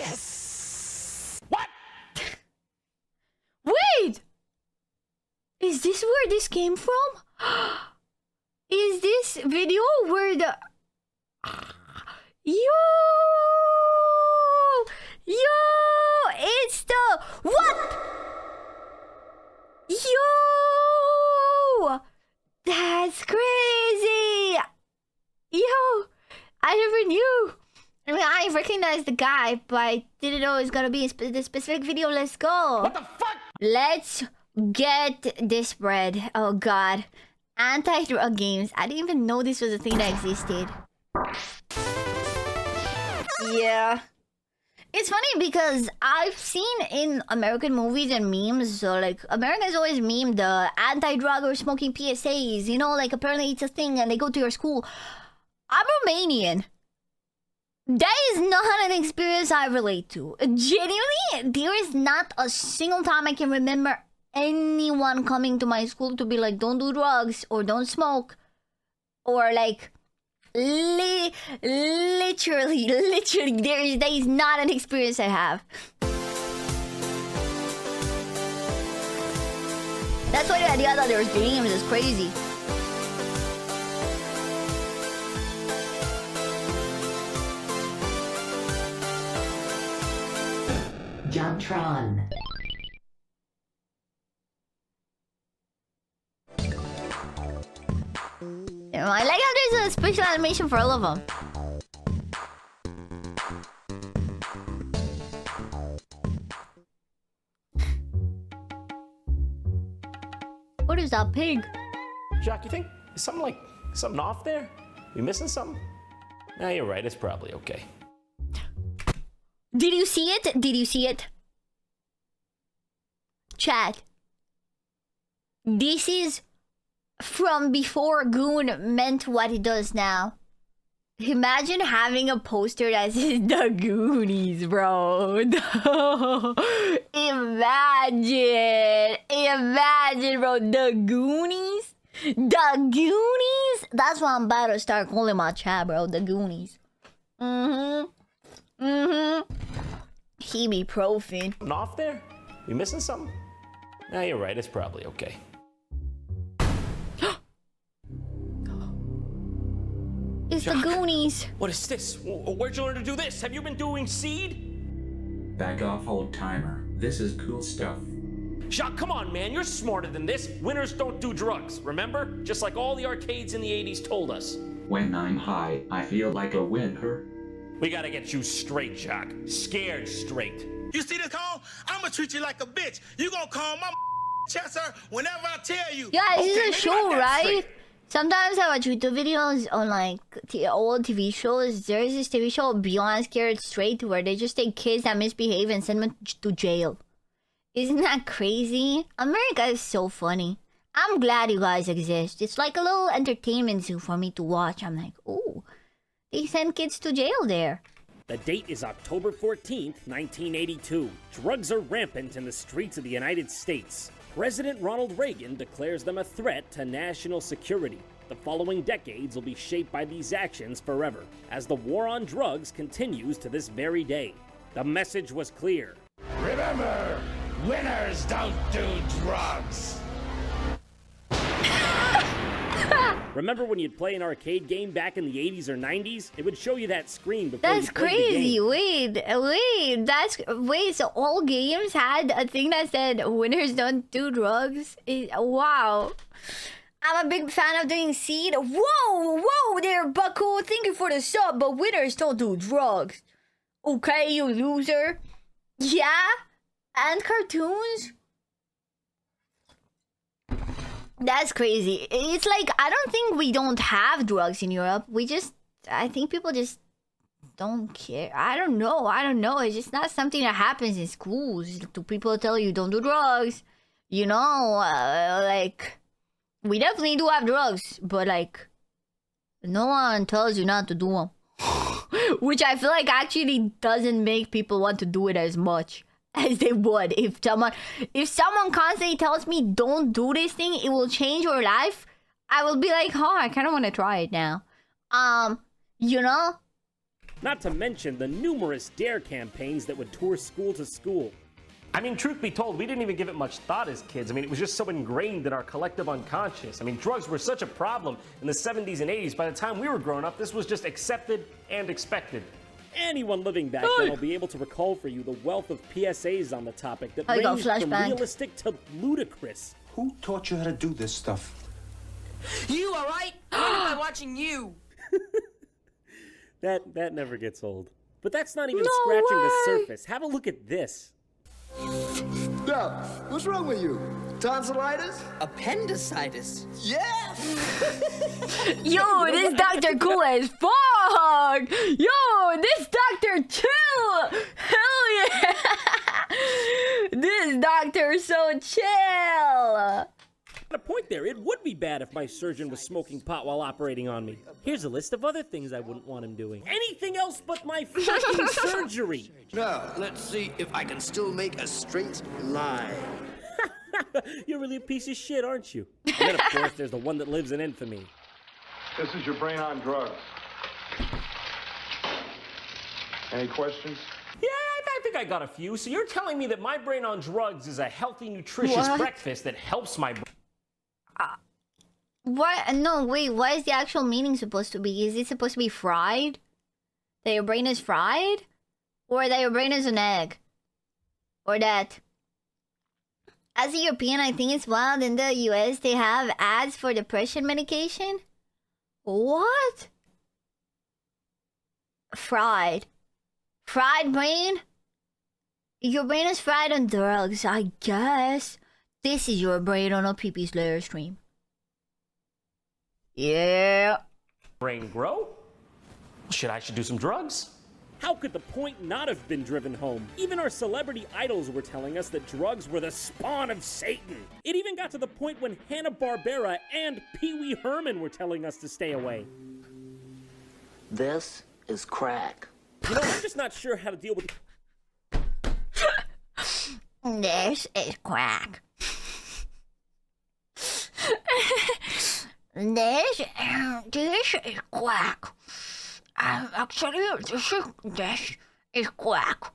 Yes! What? Wait! Is this where this came from? Is this video where the... Yo! Yo! It's the... What? Yo! That's crazy! Yo! I never knew. I mean, I recognized the guy, but I didn't know it was gonna be the specific video. Let's go. What the fuck? Let's get this bread. Oh god. Anti-drug games. I didn't even know this was a thing that existed. Yeah. It's funny because I've seen in American movies and memes, so like Americans always meme the anti-drug or smoking PSAs, you know, like apparently it's a thing and they go to your school. I'm Romanian. That is not an experience I relate to. Genuinely, there is not a single time I can remember anyone coming to my school to be like, don't do drugs or don't smoke. Or like, literally, that is not an experience I have. That's why the idea that there's games is crazy. Jontron. I like how there's a special animation for all of them. What is that pig? Jacques, you think is something off there? We missing something? Nah, you're right. It's probably okay. Did you see it? Did you see it? Chat. This is from before Goon meant what it does now. Imagine having a poster that says The Goonies, bro. Imagine, bro. The Goonies? The Goonies? That's what I'm about to start calling my chat, bro. The Goonies. He be profin. Something off there? We missing something? Nah, you're right. It's probably okay. It's Jacques, the Goonies. What is this? Where'd you learn to do this? Have you been doing seed? Back off, old timer. This is cool stuff. Jacques, come on, man. You're smarter than this. Winners don't do drugs, remember? Just like all the arcades in the 80s told us. When I'm high, I feel like a winner. We gotta get you straight, Jacques. Scared straight. You see this call? I'ma treat you like a bitch. You gonna call my chaser whenever I tell you. Yeah, this Okay, is a show, maybe not that right? straight. Sometimes I watch YouTube videos on like old TV shows. There's this TV show, Beyond Scared Straight, where they just take kids that misbehave and send them to jail. Isn't that crazy? America is so funny. I'm glad you guys exist. It's like a little entertainment zoo for me to watch. I'm like, ooh, they send kids to jail there. The date is October 14th, 1982. Drugs are rampant in the streets of the United States. President Ronald Reagan declares them a threat to national security. The following decades will be shaped by these actions forever, as the war on drugs continues to this very day. The message was clear. Remember, winners don't do drugs. Remember when you'd play an arcade game back in the 80s or 90s? It would show you that screen before That's you played the crazy. game. Wait, so all games had a thing that said winners don't do drugs? Wow. I'm a big fan of doing seed. Whoa there, bucko. Thank you for the sub, but winners don't do drugs. Okay, you loser. Yeah? And cartoons? That's crazy. It's like, I don't think we don't have drugs in Europe. I think people just don't care. I don't know. It's just not something that happens in schools. Do people tell you don't do drugs? You know, like, we definitely do have drugs, but like, no one tells you not to do them. Which I feel like actually doesn't make people want to do it as much as they would if someone constantly tells me don't do this thing, it will change your life. I will be like, oh, I kind of want to try it now. You know, Not to mention the numerous DARE campaigns that would tour school to school. I mean, truth be told, we didn't even give it much thought as kids. I mean, it was just so ingrained in our collective unconscious. I mean, drugs were such a problem in the 70s and 80s. By the time we were growing up, this was just accepted and expected. Anyone living back then will be able to recall for you the wealth of PSAs on the topic that I got ranged from flashback. realistic to ludicrous. Who taught you how to do this stuff? You, alright? When am I watching you? That never gets old. But that's not even No scratching the way. surface. Have a look at this. Doc, what's wrong with you? Tonsillitis? Appendicitis. Yeah! Yo, this doctor cool as fuck! Yo, this doctor chill! Hell yeah! This doctor so chill! Got a point there. It would be bad if my surgeon was smoking pot while operating on me. Here's a list of other things I wouldn't want him doing. Anything else but my fucking surgery. Now, let's see if I can still make a straight line. You're really a piece of shit, aren't you? And then, of course, there's the one that lives in infamy. This is your brain on drugs. Any questions? Yeah, I think I got a few. So you're telling me that my brain on drugs is a healthy, nutritious What? breakfast that helps my brain? What? No, wait, what is the actual meaning supposed to be? Is it supposed to be fried? That your brain is fried? Or that your brain is an egg? Or that? As a European, I think it's wild. In the US, they have ads for depression medication. What? Fried. Fried brain? Your brain is fried on drugs, I guess. This is your brain on a pee-pee slayer stream. Yeah. Brain grow? I should do some drugs. How could the point not have been driven home? Even our celebrity idols were telling us that drugs were the spawn of Satan. It even got to the point when Hanna-Barbera and Pee Wee Herman were telling us to stay away. This is crack. You know, I'm just not sure how to deal with... This is crack. This is quack. Actually, this is quack.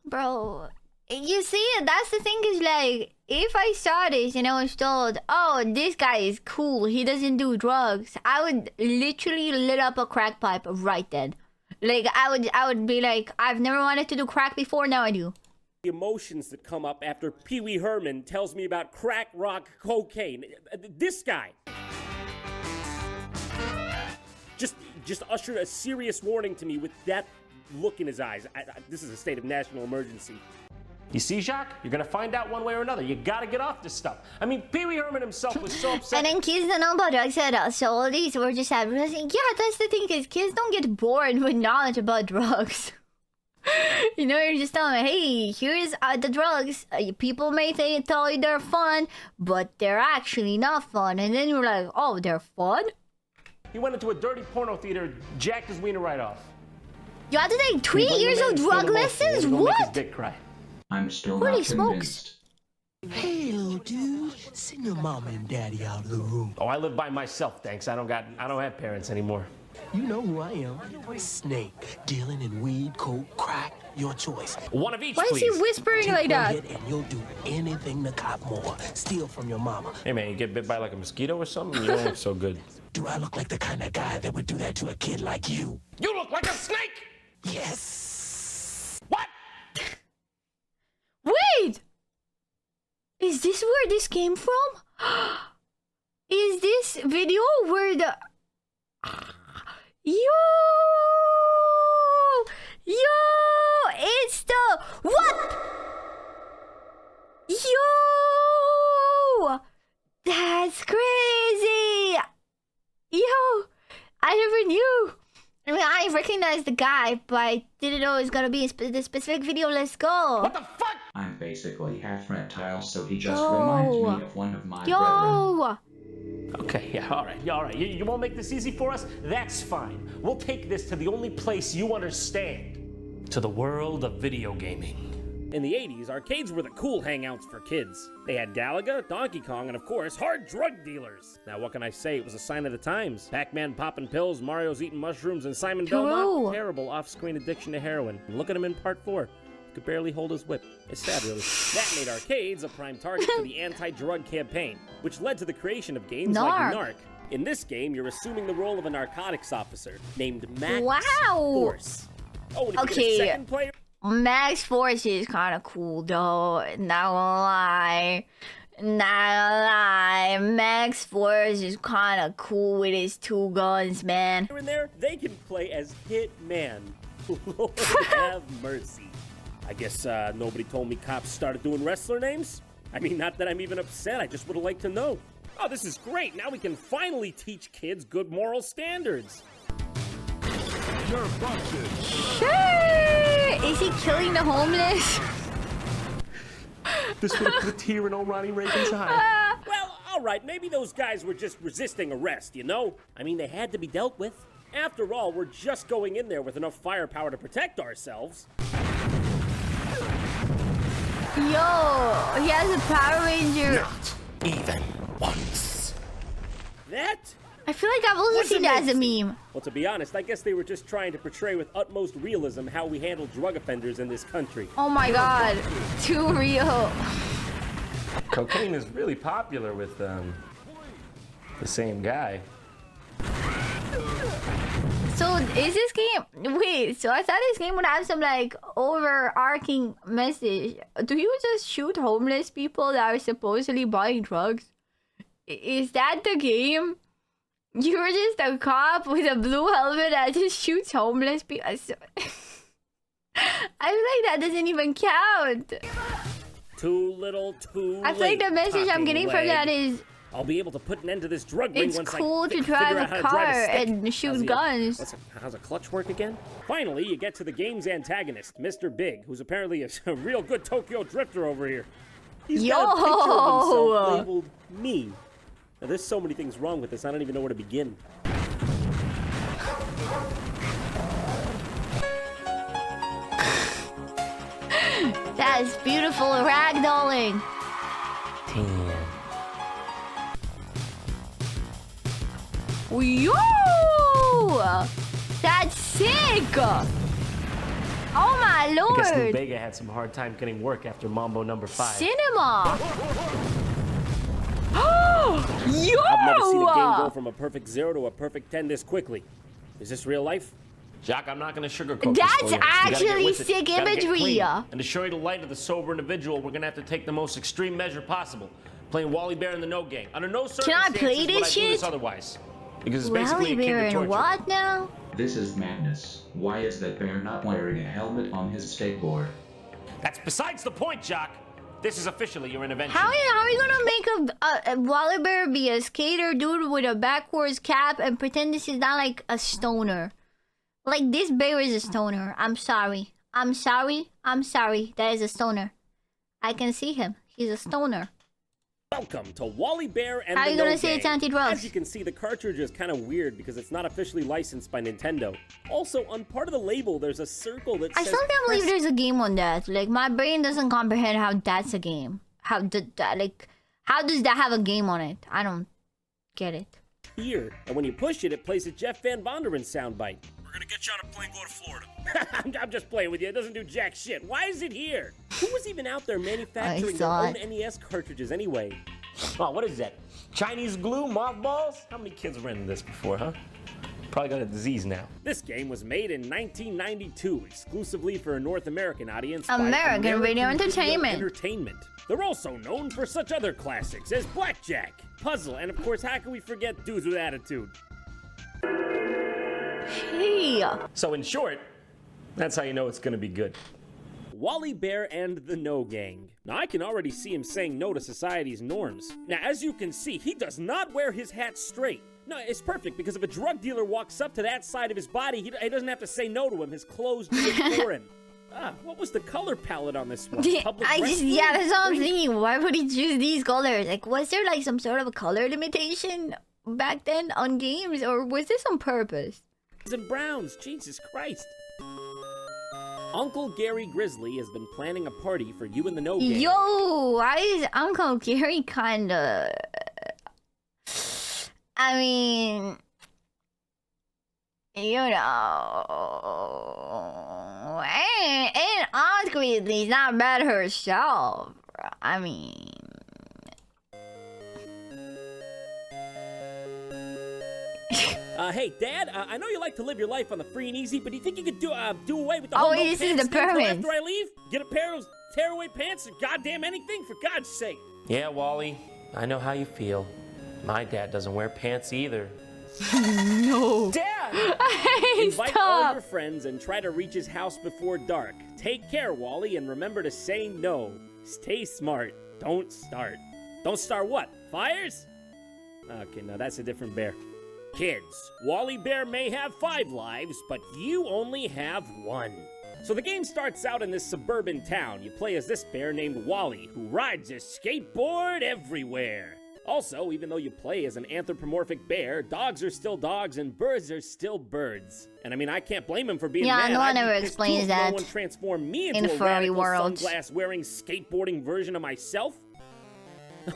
Bro, you see, that's the thing is like, if I saw this and I was told, oh, this guy is cool, he doesn't do drugs, I would literally lit up a crack pipe right then. Like, I would be like, I've never wanted to do crack before, now I do. The emotions that come up after Pee Wee Herman tells me about crack rock cocaine. This guy just ushered a serious warning to me with that look in his eyes. This is a state of national emergency. You see, Jacques? You're gonna find out one way or another. You gotta get off this stuff. I mean, Pee Wee Herman himself was so upset. And then kids don't know about drugs at all. So all these were just advertising. Yeah, that's the thing, is kids don't get bored with knowledge about drugs. You know, you're just telling them, hey, here's the drugs. People may tell you they're fun, but they're actually not fun. And then you're like, oh, they're fun? He went into a dirty porno theater, jacked his wiener right off. You had to take 3 years of drug lessons? Make his What? dick cry. I'm still Holy not smokes. convinced. Hey, little dude, send your mama and daddy out of the room. Oh, I live by myself, thanks. I don't have parents anymore. You know who I am. Snake, dealing in weed, coke, crack, your choice. One of each, Why is please. he whispering Take like one that? hit and you'll do anything to cop more. Steal from your mama. Hey, man, you get bit by like a mosquito or something? You don't look so good. Do I look like the kind of guy that would do that to a kid like you? You look like a snake! Yes. What? Wait! Is this where this came from? Is this video where the... Yo! It's the... What? Yo! That's crazy! Yo! I never knew. I mean, I recognized the guy, but I didn't know it was gonna be the specific video. Let's go. What the fuck? I'm basically half reptile, so he just Yo. reminds me of one of my brethren. Yo! Okay, yeah, all right. You won't make this easy for us? That's fine. We'll take this to the only place you understand. To the world of video gaming. In the 80s, arcades were the cool hangouts for kids. They had Galaga, Donkey Kong, and of course, hard drug dealers. Now, what can I say? It was a sign of the times. Pac-Man popping pills, Mario's eating mushrooms, and Simon Belmont, terrible off-screen addiction to heroin. And look at him in part 4. He could barely hold his whip. It's sad, really. That made arcades a prime target for the anti-drug campaign, which led to the creation of games like Narc. In this game, you're assuming the role of a narcotics officer named Max Force. Oh, and if you get a second player... Max Force is kind of cool, though. Not gonna lie. Max Force is kind of cool with his 2 guns, man. Here and there, they can play as Hitman. Lord have mercy. I guess nobody told me cops started doing wrestler names. I mean, not that I'm even upset. I just would have liked to know. Oh, this is great. Now we can finally teach kids good moral standards. Sure. Is he killing the homeless? This would have put a tear in old Ronnie Reagan's eye. Well, all right. Maybe those guys were just resisting arrest, you know? I mean, they had to be dealt with. After all, we're just going in there with enough firepower to protect ourselves. Yo, he has a Power Ranger. Not even once. That? I feel like I've also seen that as a meme. Well, to be honest, I guess they were just trying to portray with utmost realism how we handle drug offenders in this country. Oh my god, too real. Cocaine is really popular with the same guy. So is this game... Wait, so I thought this game would have some like overarching message. Do you just shoot homeless people that are supposedly buying drugs? Is that the game? You're just a cop with a blue helmet that just shoots homeless people. I feel like that doesn't even count. Too little, too I feel like the message I'm getting from that is... I'll be able to put an end to this drug ring once It's cool to drive a car and shoot guns. How's a clutch work again? Finally, you get to the game's antagonist, Mr. Big, who's apparently a real good Tokyo drifter over here. He's got a picture of himself labeled me. Now, there's so many things wrong with this, I don't even know where to begin. That's beautiful ragdolling. Damn. Yo! That's sick! Oh my lord! I guess New Vega had some hard time getting work after Mambo number 5. Cinema! Yo! I've never seen a game go from a perfect 0 to a perfect 10 this quickly. Is this real life? Jack, I'm not going to sugarcoat That's this for you. actually sick imagery. And to show you the light of the sober individual, we're going to have to take the most extreme measure possible. Playing Wally Bear in the No Gang. Under no circumstances Can I play this would I do shit? this otherwise. Because it's basically Wally Bear akin to torture. and what now? This is madness. Why is that bear not wearing a helmet on his skateboard? That's besides the point, Jock. This is officially your intervention. How are you gonna make a Wally Bear be a skater dude with a backwards cap and pretend this is not like a stoner? Like, this bear is a stoner. I'm sorry. I'm sorry. I'm sorry. That is a stoner. I can see him. He's a stoner. Welcome to Wally Bear and How the are you No gonna say Gang. it's anti-drugs? As you can see, the cartridge is kind of weird because it's not officially licensed by Nintendo. Also, on part of the label, there's a circle that I says... still can't believe there's a game on that. Like, my brain doesn't comprehend how that's a game. How does that have a game on it? I don't get it. Here, and when you push it, it plays a Jeff Van Vonderen soundbite. We're gonna get you on a plane going to Florida. I'm just playing with you. It doesn't do jack shit. Why is it here? Who was even out there manufacturing their own NES cartridges anyway? Oh, what is that? Chinese glue? Mothballs? How many kids ran this before, huh? Probably got a disease now. This game was made in 1992 exclusively for a North American audience by American Video Entertainment. They're also known for such other classics as Blackjack, Puzzle, and of course, how can we forget Dudes with Attitude? Hey. So in short, that's how you know it's gonna be good. Wally Bear and the No Gang. Now, I can already see him saying no to society's norms. Now, as you can see, he does not wear his hat straight. No, it's perfect, because if a drug dealer walks up to that side of his body, he doesn't have to say no to him. His clothes do it for him. What was the color palette on this one? That's all I'm thinking. Why would he choose these colors? Like, was there like some sort of a color limitation back then on games, or was this on purpose? And browns, Jesus Christ. Uncle Gary Grizzly has been planning a party for you and the No Gang. Yo, why is Uncle Gary kinda... I mean... You know... Ain't Aunt Grizzly's not bad herself. I mean... Hey, Dad, I know you like to live your life on the free and easy, but do you think you could do away with the Oh, whole this is no the pants thing until parents. after I leave? Get a pair of those tearaway pants or goddamn anything, for God's sake. Yeah, Wally, I know how you feel. My dad doesn't wear pants either. No. Dad! Invite all your friends and try to reach his house before dark. Take care, Wally, and remember to say no. Stay smart. Don't start. Don't start what? Fires? Okay, no, that's a different bear. Kids, Wally Bear may have 5 lives, but you only have 1. So the game starts out in this suburban town. You play as this bear named Wally, who rides his skateboard everywhere. Also, even though you play as an anthropomorphic bear, dogs are still dogs and birds are still birds. And I mean, I can't blame him for being mad. no one I'd be ever pissed explains too if that no one transformed me into in a furry radical worlds. sunglass-wearing skateboarding version of myself.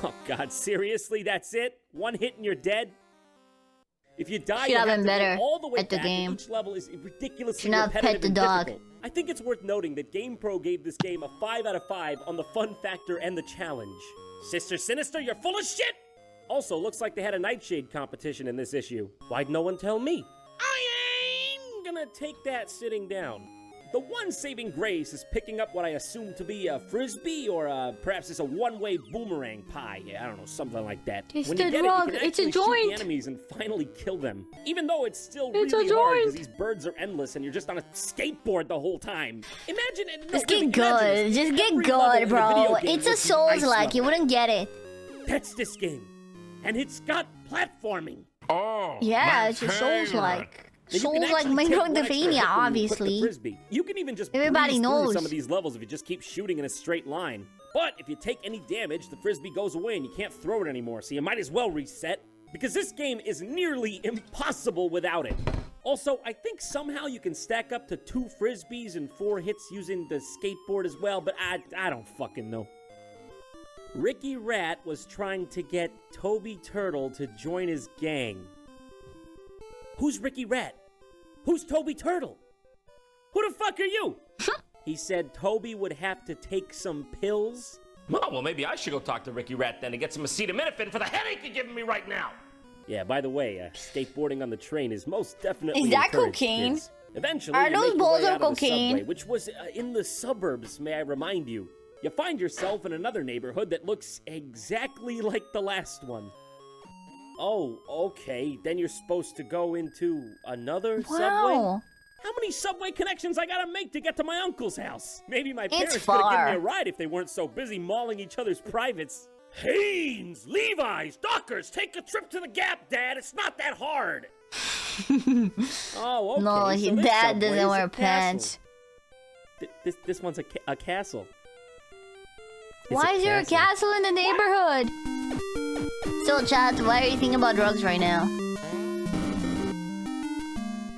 Oh God, seriously, that's it? One hit and you're dead? If you die, you Should have have been to better go all the way at the back, game. and each level is ridiculously Should not repetitive pet the and dog. difficult. I think it's worth noting that GamePro gave this game a 5 out of 5 on the fun factor and the challenge. Sister Sinister, you're full of shit! Also, looks like they had a Nightshade competition in this issue. Why'd no one tell me? I ain't gonna take that sitting down. The one saving grace is picking up what I assume to be a frisbee or perhaps it's a one-way boomerang pie. Yeah, I don't know, something like that. It's When the you get drug, it, you can it's a actually shoot joint. the enemies and finally kill them. Even though it's still It's a really hard because joint. these birds are endless and you're just on a skateboard the whole time. Imagine it. Just get good. Just get good, bro. It's a Souls-like. You wouldn't get it. That's this game. And it's got platforming. Oh, Yeah, it's a Souls-like. Now, you can Souls-like actually take one extra Metroidvania, hit when you put the obviously. frisbee. You can even just Everybody breeze through knows. some of these levels if you just keep shooting in a straight line. But if you take any damage, the frisbee goes away and you can't throw it anymore, so you might as well reset. Because this game is nearly impossible without it. Also, I think somehow you can stack up to 2 frisbees and 4 hits using the skateboard as well, but I don't fucking know. Ricky Rat was trying to get Toby Turtle to join his gang. Who's Ricky Rat? Who's Toby Turtle? Who the fuck are you? He said Toby would have to take some pills. Oh, well, maybe I should go talk to Ricky Rat then and get some acetaminophen for the headache you're giving me right now. Yeah, by the way, skateboarding on the train is most definitely Is that encouraged, cocaine? kids. Eventually, Are you those make your balls way of out of the cocaine? subway, which was in the suburbs, may I remind you. You find yourself in another neighborhood that looks exactly like the last one. Oh, okay. Then you're supposed to go into another subway? Wow. How many subway connections I gotta make to get to my uncle's house? Maybe my It's parents could have given me far. a ride if they weren't so busy mauling each other's privates. Hanes, Levi's, Dockers, take a trip to the Gap, Dad. It's not that hard. Oh, okay. No, so his this dad subway doesn't is a wear castle. pants. This one's a castle. It's Why is there a castle in the neighborhood? So, chat, what are you thinking about drugs right now?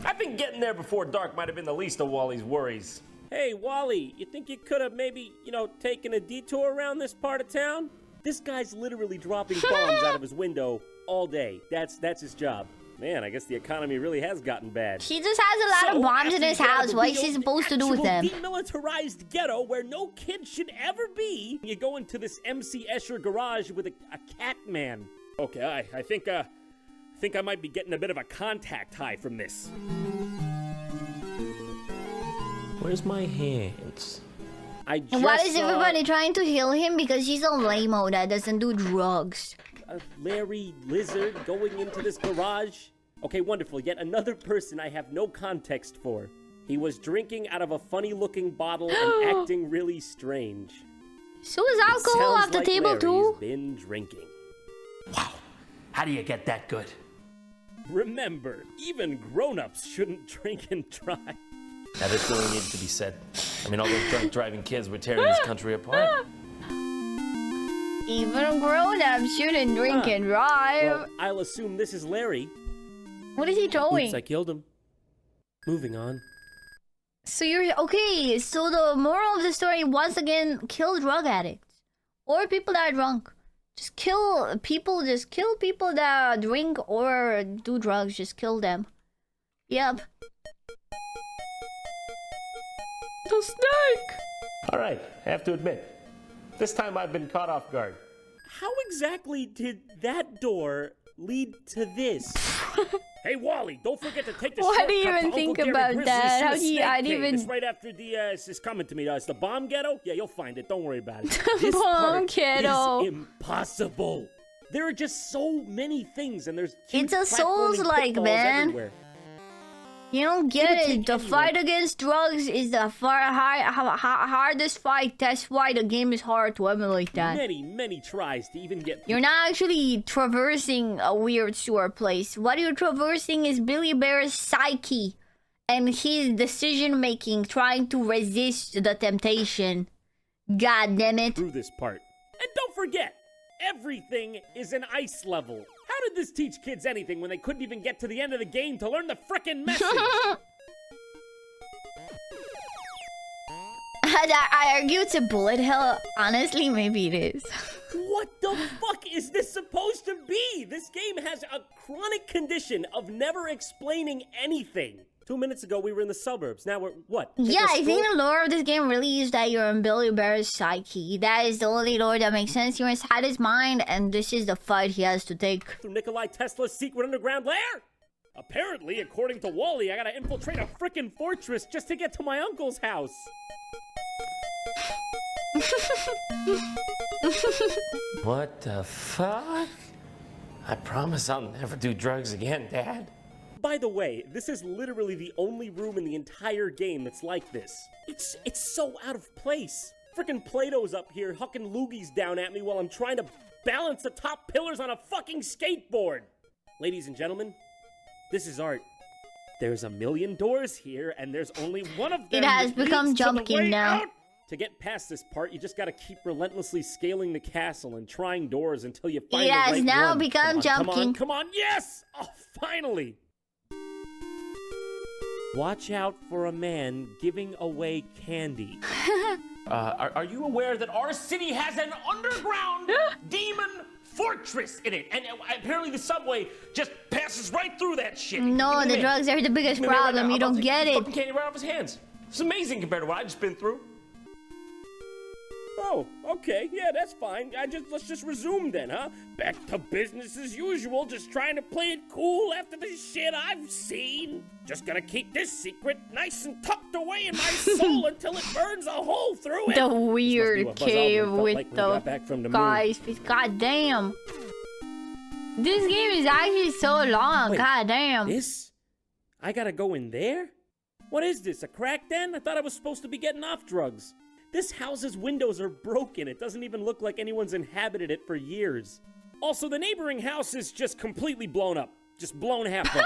I think getting there before dark might have been the least of Wally's worries. Hey, Wally, you think you could have maybe, taken a detour around this part of town? This guy's literally dropping bombs out of his window all day. That's his job. Man, I guess the economy really has gotten bad. He just has a lot of bombs in his house. What is he supposed to do with them? Demilitarized ghetto where no kid should ever be. You go into this MC Escher garage with a cat man. Okay, I think I might be getting a bit of a contact high from this. Where's my hands? And why is everybody trying to heal him? Because he's a lame-o that doesn't do drugs. Larry Lizard going into this garage. Okay, wonderful. Yet another person I have no context for. He was drinking out of a funny-looking bottle and acting really strange. So is alcohol off the table Larry's too? been drinking. Wow. How do you get that good? Remember, even grown-ups shouldn't drink and drive. Now, this really needs to be said. I mean, all those drunk driving kids were tearing this country apart. Even grown-ups shouldn't drink and drive. Well, I'll assume this is Larry. What is he throwing? Oops, I killed him. Moving on. So you're okay. So the moral of the story, once again, kill drug addicts or people that are drunk. Just kill people. Just kill people that drink or do drugs. Just kill them. Yep. The snake. All right, I have to admit, this time I've been caught off guard. How exactly did that door lead to this? Hey, Wally, don't forget to take the Why shortcut do you to even Uncle think Gary about Grizzly's that? How do you- snake I didn't cave. even- It's right after the, it's coming to me. It's the bomb ghetto? Yeah, you'll find it. Don't worry about it. This Bomb part ghetto. is impossible. There are just so many things, and there's It's a huge platforming Souls-like, pitfalls man. everywhere. You don't get would it. take The anyone- fight against drugs is the hardest fight. That's why the game is hard to emulate that. Many tries to even get You're not actually traversing a weird sewer place. What you're traversing is Billy Bear's psyche and his decision making, trying to resist the temptation. God damn it. through this part. And don't forget, everything is an ice level. How did this teach kids anything when they couldn't even get to the end of the game to learn the frickin' message? I argue it's a bullet hell. Honestly, maybe it is. What the fuck is this supposed to be? This game has a chronic condition of never explaining anything. 2 minutes ago, we were in the suburbs. Now we're what? Taking Yeah, a I think stroll? the lore of this game really is that you're in Billy Bear's psyche. That is the only lore that makes sense. You're inside his mind, and this is the fight he has to take. Through Nikolai Tesla's secret underground lair? Apparently, according to Wally, I gotta infiltrate a frickin' fortress just to get to my uncle's house. What the fuck? I promise I'll never do drugs again, Dad. By the way, this is literally the only room in the entire game that's like this. It's so out of place. Frickin' Plato's up here hucking loogies down at me while I'm trying to balance the top pillars on a fucking skateboard. Ladies and gentlemen, this is art. There's a million doors here, and there's only one of them It has that become leads to the Jump King way now. out. To get past this part, you just gotta keep relentlessly scaling the castle and trying doors until you find It the has right now one. become Come on, Jump come King. on, come on, yes! Oh, finally! Watch out for a man giving away candy. Are you aware that our city has an underground demon fortress in it? And apparently the subway just passes right through that shit. No, Give me the a drugs are the biggest minute. Give me a minute right problem. now. You I'll don't take get the it. fucking candy right off his hands. It's amazing compared to what I've just been through. Oh, okay, yeah, that's fine. Let's just resume then, huh? Back to business as usual, just trying to play it cool after the shit I've seen. Just gonna keep this secret nice and tucked away in my soul until it burns a hole through it. The This must be weird what Buzz cave Aldrin felt with like when he got the back from the moon. guys. God damn. This game is actually so long. Wait, God damn. This? I gotta go in there? What is this, a crack den? I thought I was supposed to be getting off drugs. This house's windows are broken. It doesn't even look like anyone's inhabited it for years. Also, the neighboring house is just completely blown up. Just blown half up.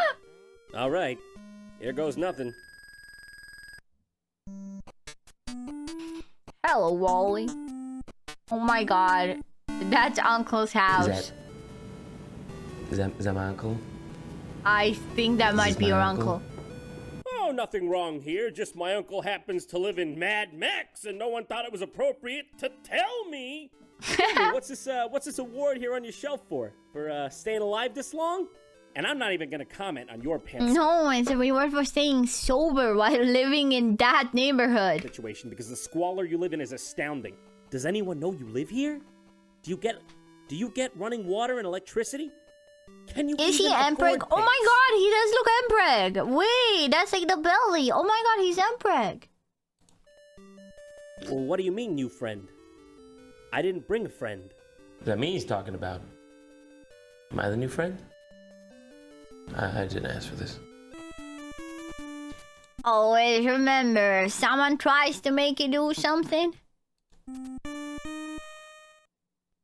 All right, here goes nothing. Hello, Wally. Oh my god. That's Uncle's house. Is that my uncle? I think that might this be my your uncle? uncle. Oh, nothing wrong here. Just my uncle happens to live in Mad Max, and no one thought it was appropriate to tell me. Hey, what's this award here on your shelf for? For staying alive this long? And I'm not even gonna comment on your pants No, it's a reward for staying sober while living in that neighborhood. situation because the squalor you live in is astounding. Does anyone know you live here? Do you get running water and electricity? Can you Is he even Empreg? afford Oh my pants? god, he does look Empreg. Wait, that's like the belly. Oh my god, he's Empreg. Well, what do you mean, new friend? I didn't bring a friend. Is that me he's talking about? Am I the new friend? I didn't ask for this. Always remember, if someone tries to make you do something,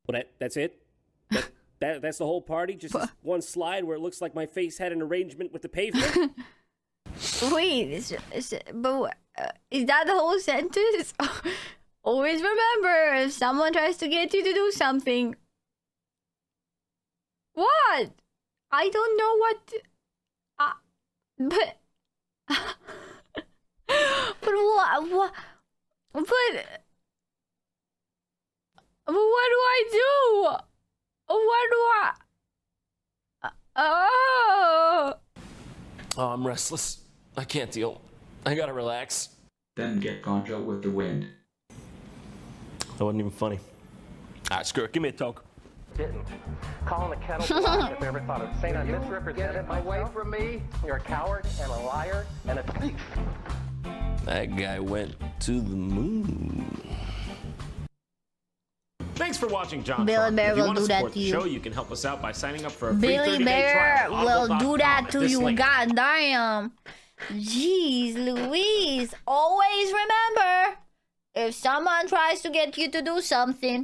Well, that's it? That's the whole party? Just this one slide where it looks like my face had an arrangement with the pavement? wait, is that the whole sentence? Always remember, if someone tries to get you to do something. What? I don't know what. But But what? But what do I do? What do I? Oh. Oh, I'm restless. I can't deal. I gotta relax. Then get Conjo with the wind. That wasn't even funny. Alright, screw it. Give me a toke. Didn't. Calling the kettle black if I ever thought of saying I misrepresented myself. Away from me. You're a coward and a liar and a thief. That guy went to the moon. Thanks for watching, Jontron. Billy Bear if you will want do to that support to the you. show, you can help us out by signing up for a free Billy 30-day Bear trial. will do that to you. Link. God damn. Jeez Louise. Always remember, if someone tries to get you to do something,